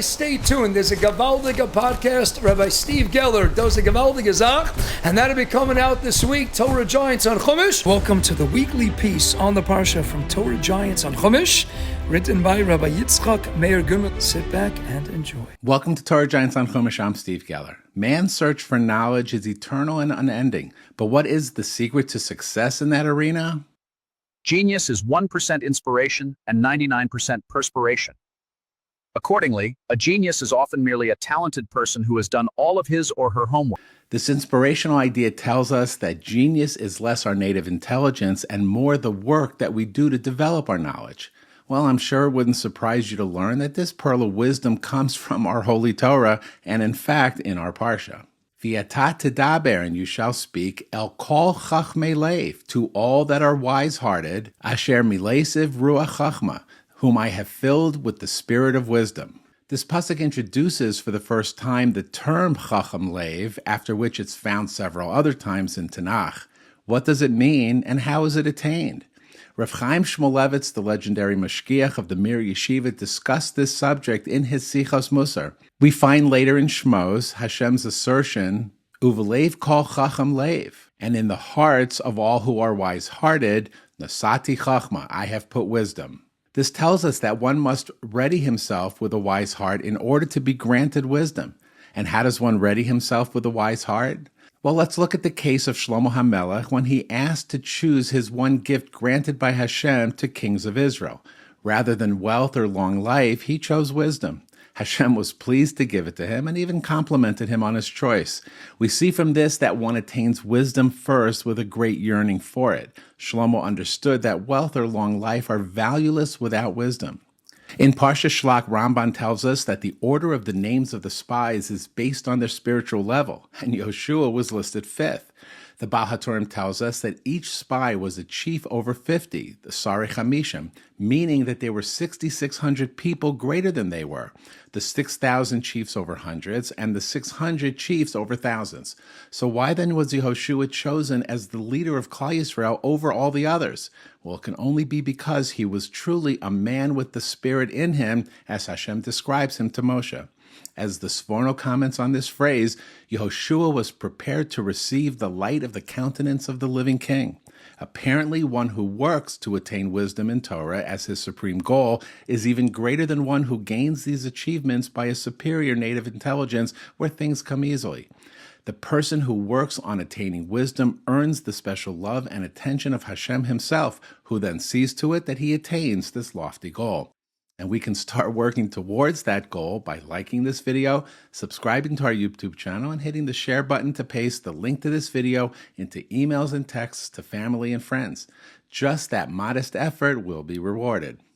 Stay tuned. There's a gewaldige podcast. Rabbi Steve Geller does a gewaldige Zach, and that'll be coming out this week. Torah Giants on Chumash. Welcome to the weekly piece on the parsha from Torah Giants on Chumash, written by Rabbi Rabbi Goodman. Sit back and enjoy. Welcome to Torah Giants on Chumash. I'm Steve Geller. Man's search for knowledge is eternal and unending, but what is the secret to success in that arena? Genius is 1% inspiration and 99% perspiration. Accordingly, a genius is often merely a talented person who has done all of his or her homework. This inspirational idea tells us that genius is less our native intelligence and more the work that we do to develop our knowledge. Well, I'm sure it wouldn't surprise you to learn that this pearl of wisdom comes from our Holy Torah and, in fact, in our parsha. V'yata tedaber, and you shall speak, el kol chachmei leiv, to all that are wise-hearted, asher milesiv ruach chachma, whom I have filled with the spirit of wisdom. This pasuk introduces for the first time the term chacham leiv, after which it's found several other times in Tanakh. What does it mean, and how is it attained? Rav Chaim Shmulevitz, the legendary mashgiach of the Mir Yeshiva, discussed this subject in his Sichos Musar. We find later in Shmos Hashem's assertion, Uvelev kol chacham leiv, and in the hearts of all who are wise-hearted, nasati chachma, I have put wisdom. This tells us that one must ready himself with a wise heart in order to be granted wisdom. And how does one ready himself with a wise heart? Well, let's look at the case of Shlomo HaMelech when he asked to choose his one gift granted by Hashem to kings of Israel. Rather than wealth or long life, he chose wisdom. Hashem was pleased to give it to him and even complimented him on his choice. We see from this that one attains wisdom first with a great yearning for it. Shlomo understood that wealth or long life are valueless without wisdom. In Parsha Shlach, Ramban tells us that the order of the names of the spies is based on their spiritual level, and Yoshua was listed fifth. The Baal HaTurim tells us that each spy was a chief over 50, the Sari Chamishim, meaning that there were 6,600 people greater than they were, the 6,000 chiefs over hundreds, and the 600 chiefs over thousands. So why then was Yehoshua chosen as the leader of Klal Yisrael over all the others? Well, it can only be because he was truly a man with the Spirit in him, as Hashem describes him to Moshe. As the Sforno comments on this phrase, Yehoshua was prepared to receive the light of the countenance of the living king. Apparently, one who works to attain wisdom in Torah as his supreme goal is even greater than one who gains these achievements by a superior native intelligence where things come easily. The person who works on attaining wisdom earns the special love and attention of Hashem himself, who then sees to it that he attains this lofty goal. And we can start working towards that goal by liking this video, subscribing to our YouTube channel, and hitting the share button to paste the link to this video into emails and texts to family and friends. Just that modest effort will be rewarded.